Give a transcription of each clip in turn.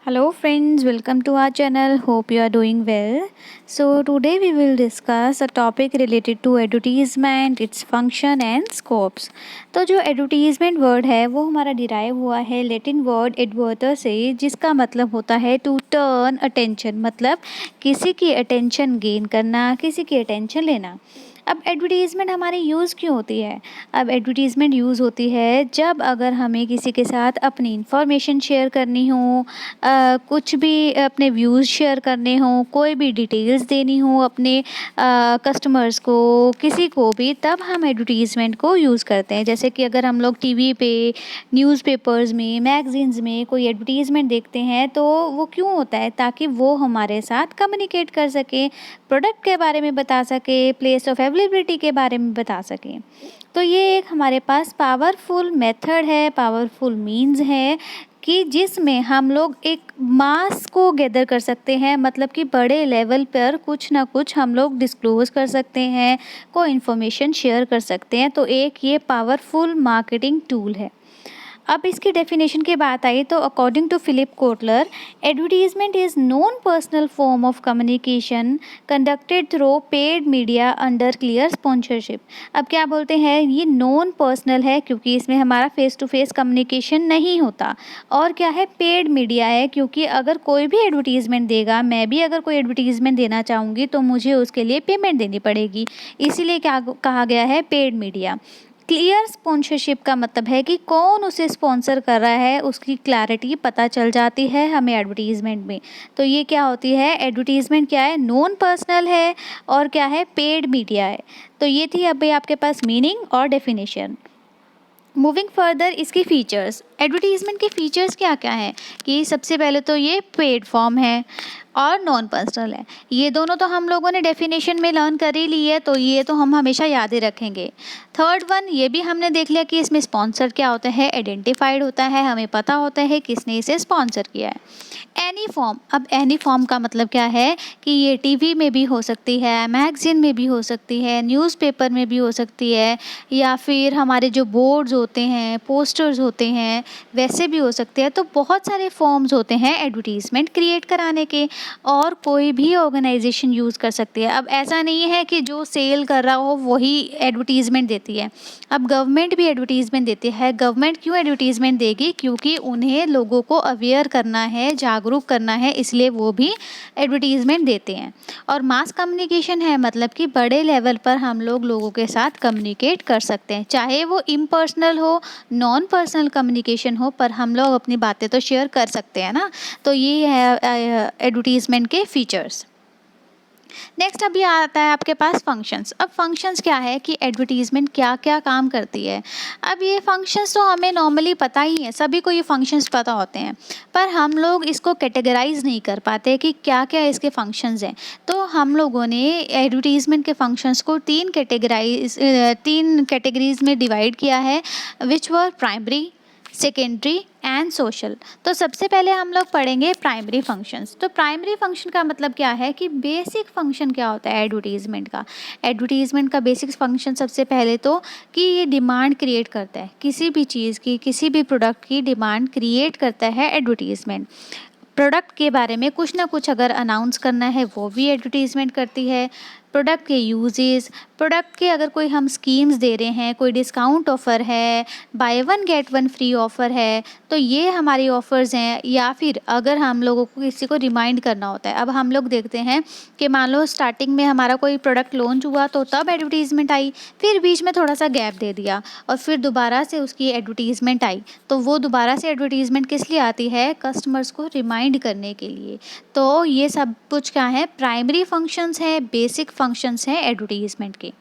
Hello friends, welcome to our channel. Hope you are doing well. So today we will discuss a topic related to advertisement, its function and scopes. तो जो advertisement word है वो हमारा derive हुआ है Latin word adverter से, जिसका मतलब होता है to turn attention, मतलब किसी की attention gain करना, किसी की attention लेना। अब एडवर्टीज़मेंट हमारी यूज़ क्यों होती है? अब एडवर्टीज़मेंट यूज़ होती है जब अगर हमें किसी के साथ अपनी इन्फॉर्मेशन शेयर करनी हो, कुछ भी अपने व्यूज़ शेयर करने हों, कोई भी डिटेल्स देनी हो अपने कस्टमर्स को, किसी को भी, तब हम एडवर्टीज़मेंट को यूज़ करते हैं। जैसे कि अगर हम लोग टीवी पे, न्यूज़पेपर्स में, मैगज़ीन्स में कोई एडवर्टीज़मेंट देखते हैं तो वो क्यों होता है? ताकि वो हमारे साथ कम्युनिकेट कर सकें, प्रोडक्ट के बारे में बता सकें, प्लेस ऑफ अवेलेबिलिटी के बारे में बता सकें। तो ये एक हमारे पास पावरफुल मेथड है, पावरफुल मीन्स है कि जिसमें हम लोग एक मास को गैदर कर सकते हैं, मतलब कि बड़े लेवल पर कुछ ना कुछ हम लोग डिस्क्लोज़ कर सकते हैं, कोई इन्फॉर्मेशन शेयर कर सकते हैं। तो एक ये पावरफुल मार्केटिंग टूल है। अब इसकी डेफिनेशन की बात आई तो according to Philip Kotler, advertisement is non personal form of communication conducted through paid media under clear sponsorship. अब क्या बोलते हैं, ये नॉन पर्सनल है क्योंकि इसमें हमारा फेस टू फेस कम्युनिकेशन नहीं होता, और क्या है, पेड मीडिया है क्योंकि अगर कोई भी एडवर्टीज़मेंट देगा, मैं भी अगर कोई एडवर्टीज़मेंट देना चाहूँगी तो मुझे उसके लिए पेमेंट देनी पड़ेगी, इसीलिए क्या कहा गया है, पेड मीडिया। क्लियर स्पॉन्सरशिप का मतलब है कि कौन उसे स्पॉन्सर कर रहा है, उसकी क्लैरिटी पता चल जाती है हमें एडवर्टीज़मेंट में। तो ये क्या होती है, एडवर्टीज़मेंट क्या है, नॉन पर्सनल है और क्या है, पेड मीडिया है। तो ये थी अभी आपके पास मीनिंग और डेफिनेशन। मूविंग फर्दर, इसकी फ़ीचर्स, एडवर्टीज़मेंट के फ़ीचर्स क्या क्या हैं कि सबसे पहले तो ये पेड फॉर्म है और नॉन पर्सनल है। ये दोनों तो हम लोगों ने डेफिनेशन में लर्न कर ही ली है, तो ये तो हम हमेशा याद ही रखेंगे। थर्ड वन, ये भी हमने देख लिया कि इसमें स्पॉन्सर क्या होता है, आइडेंटिफाइड होता है, हमें पता होता है किसने इसे स्पॉन्सर किया है। एनी फॉर्म, अब एनी फॉर्म का मतलब क्या है कि ये टीवी में भी हो सकती है, मैगज़ीन में भी हो सकती है, न्यूज़पेपर में भी हो सकती है, या फिर हमारे जो बोर्ड्स होते हैं, पोस्टर्स होते हैं, वैसे भी हो सकते हैं। तो बहुत सारे फॉर्म्स होते हैं एडवर्टीज़मेंट क्रिएट कराने के, और कोई भी ऑर्गेनाइजेशन यूज़ कर सकती है। अब ऐसा नहीं है कि जो सेल कर रहा हो वही एडवर्टीज़मेंट देती है। अब गवर्नमेंट भी एडवर्टीज़मेंट देती है। गवर्नमेंट क्यों एडवर्टीज़मेंट देगी? क्योंकि उन्हें लोगों को अवेयर करना है, जागरूक करना है, इसलिए वो भी एडवर्टीज़मेंट देते हैं। और मास कम्युनिकेशन है, मतलब कि बड़े लेवल पर हम लोग लोगों के साथ कम्युनिकेट कर सकते हैं, चाहे वो इम्पर्सनल हो, नॉन पर्सनल कम्युनिकेशन हो, पर हम लोग अपनी बातें तो शेयर कर सकते हैं ना। तो ये है एडवर्टीज़मेंट के फीचर्स। नेक्स्ट अभी आता है आपके पास फंक्शंस। अब फंक्शंस क्या है कि एडवर्टीज़मेंट क्या क्या काम करती है। अब ये फंक्शंस तो हमें नॉर्मली पता ही है, सभी को ये फंक्शंस पता होते हैं, पर हम लोग इसको कैटेगराइज नहीं कर पाते कि क्या क्या इसके फंक्शंस हैं। तो हम लोगों ने एडवर्टीज़मेंट के फंक्शंस को तीन कैटेगरीज में डिवाइड किया है, विच वर प्राइमरी, सेकेंडरी एंड सोशल। तो सबसे पहले हम लोग पढ़ेंगे प्राइमरी फंक्शंस। तो प्राइमरी फंक्शन का मतलब क्या है कि बेसिक फंक्शन क्या होता है एडवर्टीज़मेंट का। एडवर्टीज़मेंट का बेसिक फंक्शन सबसे पहले तो कि ये डिमांड क्रिएट करता है, किसी भी चीज़ की, किसी भी प्रोडक्ट की डिमांड क्रिएट करता है एडवर्टीज़मेंट। प्रोडक्ट के बारे में कुछ ना कुछ अगर अनाउंस करना है वो भी एडवर्टीज़मेंट करती है। प्रोडक्ट के यूजेस, प्रोडक्ट के अगर कोई हम स्कीम्स दे रहे हैं, कोई डिस्काउंट ऑफ़र है, by one get one free offer है, तो ये हमारी ऑफ़र्स हैं। या फिर अगर हम लोगों को किसी को रिमाइंड करना होता है, अब हम लोग देखते हैं कि मान लो स्टार्टिंग में हमारा कोई प्रोडक्ट लॉन्च हुआ तो तब एडवर्टीज़मेंट आई, फिर बीच में थोड़ा सा गैप दे दिया और फिर दोबारा से उसकी एडवर्टीज़मेंट आई। तो वो दोबारा से एडवर्टीज़मेंट किस लिए आती है? कस्टमर्स को रिमाइंड करने के लिए। तो ये सब कुछ क्या है? प्राइमरी फंक्शंस हैं, बेसिक फंक्शंस हैं एडवर्टीज़मेंट के।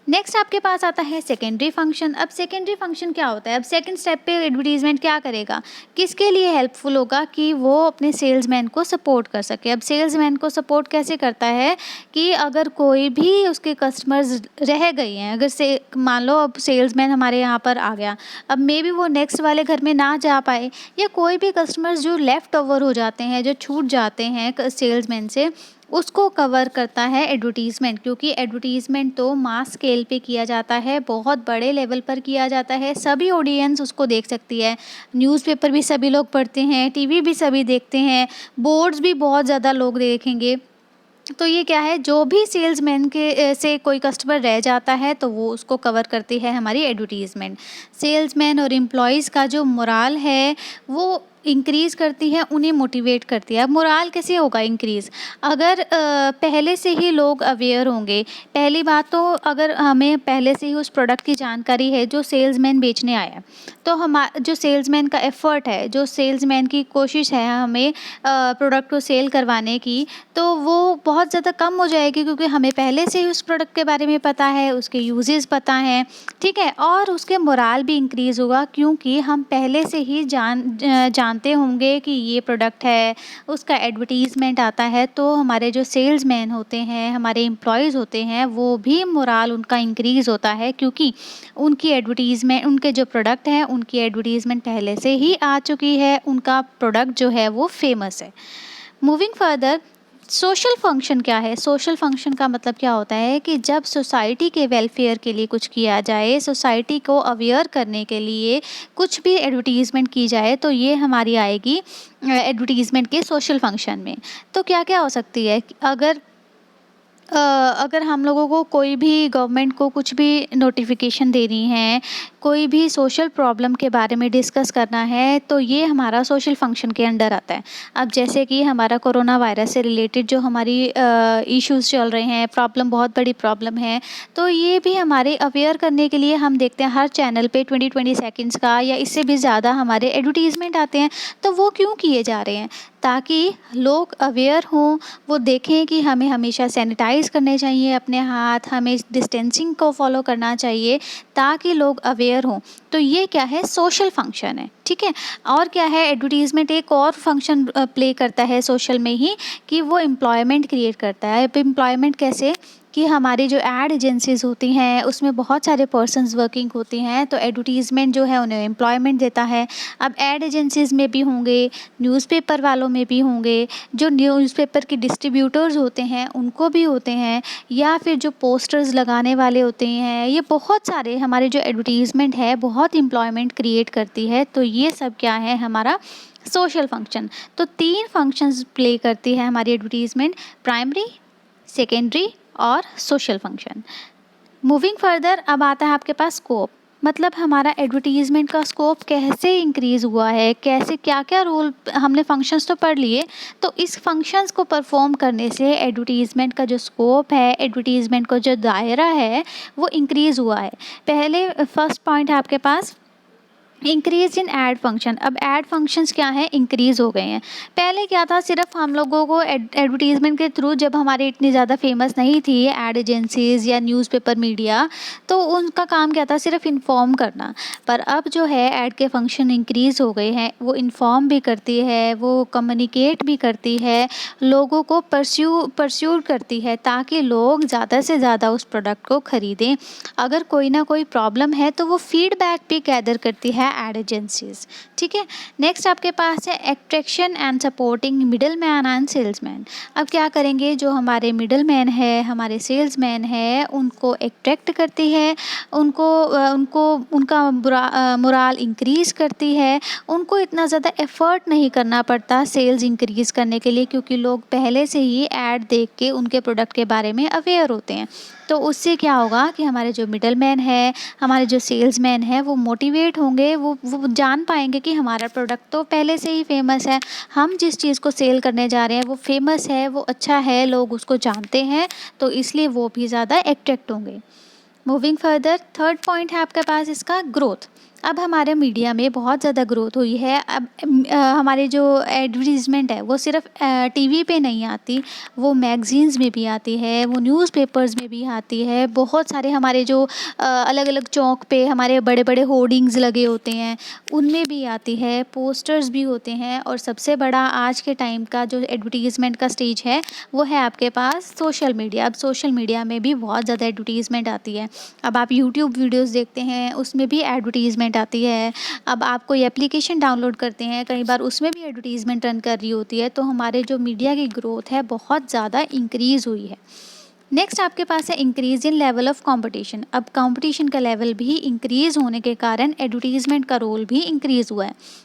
नेक्स्ट आपके पास आता है सेकेंडरी फंक्शन। अब सेकेंडरी फंक्शन क्या होता है? अब सेकंड स्टेप पे एडवर्टीज़मेंट क्या करेगा, किसके लिए हेल्पफुल होगा कि वो अपने सेल्समैन को सपोर्ट कर सके। अब सेल्समैन को सपोर्ट कैसे करता है कि अगर कोई भी उसके कस्टमर्स रह गए हैं, अगर से मान लो अब सेल्समैन हमारे यहाँ पर आ गया, अब मे बी वो नेक्स्ट वाले घर में ना जा पाए, या कोई भी कस्टमर्स जो लेफ़्ट ओवर हो जाते हैं, जो छूट जाते हैं सेल्समैन से, उसको कवर करता है एडवर्टीज़मेंट, क्योंकि एडवर्टीज़मेंट तो मास स्केल पे किया जाता है, बहुत बड़े लेवल पर किया जाता है, सभी ऑडियंस उसको देख सकती है। न्यूज़पेपर भी सभी लोग पढ़ते हैं, टीवी भी सभी देखते हैं, बोर्ड्स भी बहुत ज़्यादा लोग देखेंगे। तो ये क्या है, जो भी सेल्समैन के से कोई कस्टमर रह जाता है तो वो उसको कवर करती है हमारी एडवर्टीज़मेंट। सेल्समैन और एम्प्लॉइज़ का जो मोराल है वो इंक्रीज़ करती है, उन्हें मोटिवेट करती है। अब मोराल कैसे होगा इंक्रीज़? अगर पहले से ही लोग अवेयर होंगे। पहली बात तो अगर हमें पहले से ही उस प्रोडक्ट की जानकारी है जो सेल्समैन बेचने आया, तो जो सेल्समैन का एफ़र्ट है, जो सेल्समैन की कोशिश है हमें प्रोडक्ट को सेल करवाने की, तो वो बहुत ज़्यादा कम हो जाएगी, क्योंकि हमें पहले से ही उस प्रोडक्ट के बारे में पता है, उसके यूजेस पता हैं, ठीक है? और उसके मोराल भी इंक्रीज़ होगा, क्योंकि हम पहले से ही जानते होंगे कि ये प्रोडक्ट है, उसका एडवर्टीज़मेंट आता है, तो हमारे जो सेल्समैन होते हैं, हमारे एम्प्लॉइज़ होते हैं, वो भी मोराल उनका इंक्रीज़ होता है, क्योंकि उनकी एडवर्टीज़मेंट, उनके जो प्रोडक्ट हैं, उनकी एडवर्टीज़मेंट पहले से ही आ चुकी है, उनका प्रोडक्ट जो है वो फ़ेमस है। मूविंग फर्दर, सोशल फंक्शन क्या है? सोशल फंक्शन का मतलब क्या होता है कि जब सोसाइटी के वेलफेयर के लिए कुछ किया जाए, सोसाइटी को अवेयर करने के लिए कुछ भी एडवर्टीज़मेंट की जाए, तो ये हमारी आएगी एडवर्टीज़मेंट के सोशल फंक्शन में। तो क्या-क्या हो सकती है? अगर हम लोगों को कोई भी गवर्नमेंट को कुछ भी नोटिफिकेशन देनी है, कोई भी सोशल प्रॉब्लम के बारे में डिस्कस करना है, तो ये हमारा सोशल फंक्शन के अंडर आता है। अब जैसे कि हमारा कोरोना वायरस से रिलेटेड जो हमारी इश्यूज़ चल रहे हैं, प्रॉब्लम बहुत बड़ी प्रॉब्लम है, तो ये भी हमारे अवेयर करने के लिए हम देखते हैं हर चैनल पे 20-20 सेकंड्स का या इससे भी ज़्यादा हमारे एडवर्टीज़मेंट आते हैं। तो वो क्यों किए जा रहे हैं? ताकि लोग अवेयर हों, वो देखें कि हमें हमेशा सैनिटाइज़ करने चाहिए अपने हाथ, हमें डिस्टेंसिंग को फ़ॉलो करना चाहिए, ताकि लोग अवेयर हों। तो ये क्या है, सोशल फंक्शन है, ठीक है? और क्या है, एडवर्टीज़मेंट एक और फंक्शन प्ले करता है सोशल में ही, कि वो एम्प्लॉयमेंट क्रिएट करता है। अब एम्प्लॉयमेंट कैसे? कि हमारी जो एड एजेंसीज़ होती हैं, उसमें बहुत सारे पर्सन्स वर्किंग होती हैं, तो एडवर्टीज़मेंट जो है उन्हें एम्प्लॉयमेंट देता है। अब एड एजेंसीज़ में भी होंगे, न्यूज़पेपर वालों में भी होंगे, जो न्यूज़पेपर के डिस्ट्रीब्यूटर्स होते हैं उनको भी होते हैं, या फिर जो पोस्टर्स लगाने वाले होते हैं, ये बहुत सारे हमारे जो एडवर्टीज़मेंट है बहुत एम्प्लॉयमेंट क्रिएट करती है। तो ये सब क्या है, हमारा सोशल फंक्शन। तो 3 फंक्शंस प्ले करती है हमारी एडवर्टीज़मेंट: प्राइमरी, सेकेंडरी और सोशल फंक्शन। मूविंग फर्दर, अब आता है आपके पास स्कोप। मतलब हमारा एडवर्टीज़मेंट का स्कोप कैसे इंक्रीज़ हुआ है, कैसे क्या-क्या रोल, हमने फंक्शंस तो पढ़ लिए, तो इस फंक्शंस को परफ़ॉर्म करने से एडवर्टीज़मेंट का जो स्कोप है, एडवर्टीज़मेंट का जो दायरा है, वो इंक्रीज़ हुआ है। पहले फर्स्ट पॉइंट है आपके पास इंक्रीज़ इन ऐड फंक्शन। अब ऐड फंक्शंस क्या हैं, इंक्रीज़ हो गए हैं। पहले क्या था, सिर्फ हम लोगों को एडवर्टीज़मेंट के थ्रू, जब हमारी इतनी ज़्यादा फेमस नहीं थी ऐड एजेंसीज़ या न्यूज़पेपर मीडिया, तो उनका काम क्या था, सिर्फ इन्फॉर्म करना। पर अब जो है ऐड के फंक्शन इंक्रीज़ हो गए हैं, वो इन्फॉर्म भी करती है, वो कम्युनिकेट भी करती है, लोगों को परस्यूड करती है, ताकि लोग ज़्यादा से ज़्यादा उस प्रोडक्ट को ख़रीदें। अगर कोई ना कोई प्रॉब्लम है तो वो फीडबैक भी गैदर करती है एड एजेंसीज, ठीक है? नेक्स्ट आपके पास है attraction and supporting middle man and salesman. अब क्या करेंगे, जो हमारे मिडल मैन है, हमारे सेल्समैन है, उनको अट्रैक्ट करती है, उनको उनका मोराल इंक्रीज़ करती है। उनको इतना ज़्यादा एफ़र्ट नहीं करना पड़ता सेल्स इंक्रीज़ करने के लिए, क्योंकि लोग पहले से ही ऐड देख के उनके प्रोडक्ट के बारे में अवेयर होते हैं। तो उससे क्या होगा कि हमारे जो मिडल मैन है, हमारे जो सेल्समैन है, वो मोटिवेट होंगे, वो जान पाएंगे कि हमारा प्रोडक्ट तो पहले से ही फेमस है, हम जिस चीज़ को सेल करने जा रहे हैं वो फेमस है, वो अच्छा है, लोग उसको जानते हैं, तो इसलिए वो भी ज़्यादा अट्रैक्ट होंगे। मूविंग फर्दर, थर्ड पॉइंट है आपके पास इसका ग्रोथ। अब हमारे मीडिया में बहुत ज़्यादा ग्रोथ हुई है। अब हमारे जो एडवर्टीज़मेंट है वो सिर्फ टीवी पे नहीं आती, वो मैगज़ीन्स में भी आती है, वो न्यूज़पेपर्स में भी आती है। बहुत सारे हमारे जो अलग अलग चौक पे हमारे बड़े बड़े होर्डिंग्स लगे होते हैं, उनमें भी आती है, पोस्टर्स भी होते हैं। और सबसे बड़ा आज के टाइम का जो एडवर्टीज़मेंट का स्टेज है वो है आपके पास सोशल मीडिया। अब सोशल मीडिया में भी बहुत ज़्यादा एडवर्टीज़मेंट आती है। अब आप यूट्यूब वीडियोस देखते हैं, उसमें भी एडवर्टीज़मेंट एडवर्टीज़मेंट आती है। अब आप कोई एप्लीकेशन डाउनलोड करते हैं, कई बार उसमें भी एडवर्टीज़मेंट रन कर रही होती है, तो हमारे जो मीडिया की ग्रोथ है बहुत ज़्यादा इंक्रीज़ हुई है। नेक्स्ट आपके पास है increase in level of competition. अब कंपटीशन का लेवल भी इंक्रीज़ होने के कारण एडवर्टीज़मेंट का रोल भी इंक्रीज़ हुआ है।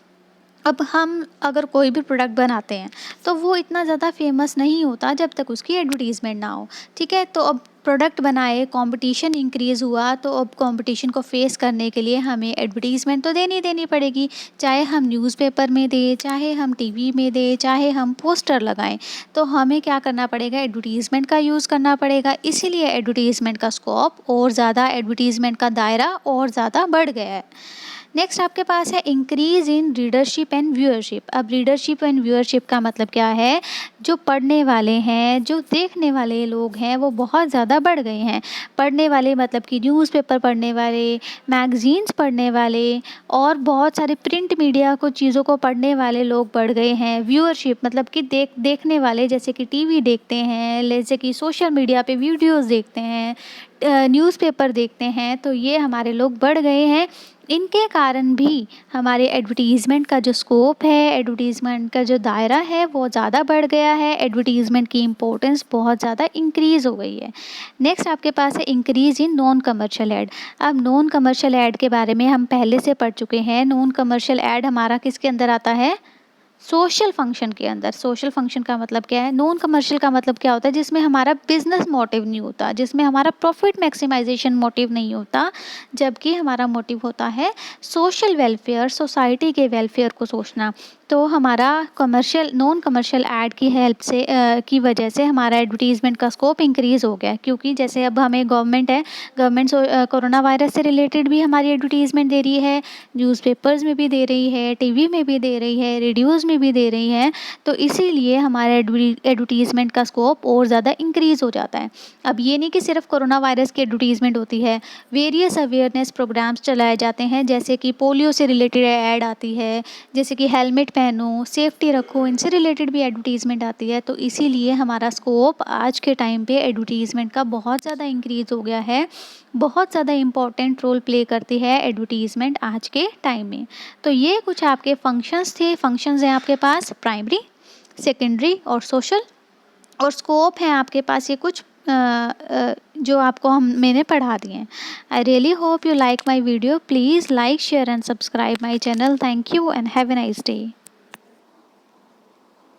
अब हम अगर कोई भी प्रोडक्ट बनाते हैं तो वो इतना ज़्यादा फेमस नहीं होता जब तक उसकी एडवर्टीज़मेंट ना हो, ठीक है। तो अब प्रोडक्ट बनाए, कंपटीशन इंक्रीज़ हुआ, तो अब कंपटीशन को फेस करने के लिए हमें एडवर्टीज़मेंट तो देनी पड़ेगी, चाहे हम न्यूज़पेपर में दें, चाहे हम टीवी में दें, चाहे हम पोस्टर लगाएं। तो हमें क्या करना पड़ेगा, एडवर्टीज़मेंट का यूज़ करना पड़ेगा। इसीलिए एडवर्टीज़मेंट का स्कोप और ज़्यादा, एडवर्टीज़मेंट का दायरा और ज़्यादा बढ़ गया है। नेक्स्ट आपके पास है increase in readership and viewership. अब रीडरशिप एंड व्यूअरशिप का मतलब क्या है, जो पढ़ने वाले हैं, जो देखने वाले लोग हैं, वो बहुत ज़्यादा बढ़ गए हैं। पढ़ने वाले मतलब कि न्यूज़पेपर पढ़ने वाले, मैगज़ीन्स पढ़ने वाले और बहुत सारे प्रिंट मीडिया को चीज़ों को पढ़ने वाले लोग बढ़ गए हैं। व्यूअरशिप मतलब कि देखने वाले, जैसे कि टीवी देखते हैं, जैसे कि सोशल मीडिया पे वीडियोस देखते हैं, न्यूज़पेपर देखते हैं, तो ये हमारे लोग बढ़ गए हैं। इनके कारण भी हमारे एडवर्टीज़मेंट का जो स्कोप है, एडवर्टीज़मेंट का जो दायरा है, वो ज़्यादा बढ़ गया है। एडवर्टीज़मेंट की इम्पोर्टेंस बहुत ज़्यादा इंक्रीज़ हो गई है। नेक्स्ट आपके पास है increase in non commercial add. अब नॉन कमर्शियल ऐड के बारे में हम पहले से पढ़ चुके हैं। नॉन कमर्शियल ऐड हमारा किसके अंदर आता है, सोशल फंक्शन के अंदर। सोशल फंक्शन का मतलब क्या है, नॉन कमर्शियल का मतलब क्या होता है, जिसमें हमारा बिजनेस मोटिव नहीं होता, जिसमें हमारा प्रॉफिट मैक्सिमाइजेशन मोटिव नहीं होता, जबकि हमारा मोटिव होता है सोशल वेलफेयर, सोसाइटी के वेलफेयर को सोचना। तो हमारा नॉन कमर्शियल ऐड की हेल्प से की वजह से हमारा एडवर्टीज़मेंट का स्कोप इंक्रीज़ हो गया, क्योंकि जैसे अब हमें गवर्नमेंट कोरोना वायरस से रिलेटेड भी हमारी एडवर्टीज़मेंट दे रही है, न्यूज़पेपर्स में भी दे रही है, टीवी में भी दे रही है, रेडियोज़ में भी दे रही है। तो इसीलिए हमारा एडवर्टीज़मेंट का स्कोप और ज़्यादा इंक्रीज़ हो जाता है। अब ये नहीं कि सिर्फ कोरोना वायरस की एडवर्टीज़मेंट होती है, वेरियस अवेयरनेस प्रोग्राम्स चलाए जाते हैं, जैसे कि पोलियो से रिलेटेड ऐड आती है, जैसे कि हेलमेट पहनो, सेफ्टी रखो, इनसे रिलेटेड भी एडवर्टीज़मेंट आती है। तो इसीलिए हमारा स्कोप आज के टाइम पे एडवर्टीज़मेंट का बहुत ज़्यादा इंक्रीज़ हो गया है। बहुत ज़्यादा इम्पॉर्टेंट रोल प्ले करती है एडवर्टीज़मेंट आज के टाइम में। तो ये कुछ आपके फंक्शंस थे। फंक्शंस हैं आपके पास प्राइमरी, सेकेंडरी और सोशल, और स्कोप है आपके पास ये कुछ जो आपको मैंने पढ़ा दिए हैं। I really hope you like my video. Please like, share and subscribe my channel. Thank you and have a nice day.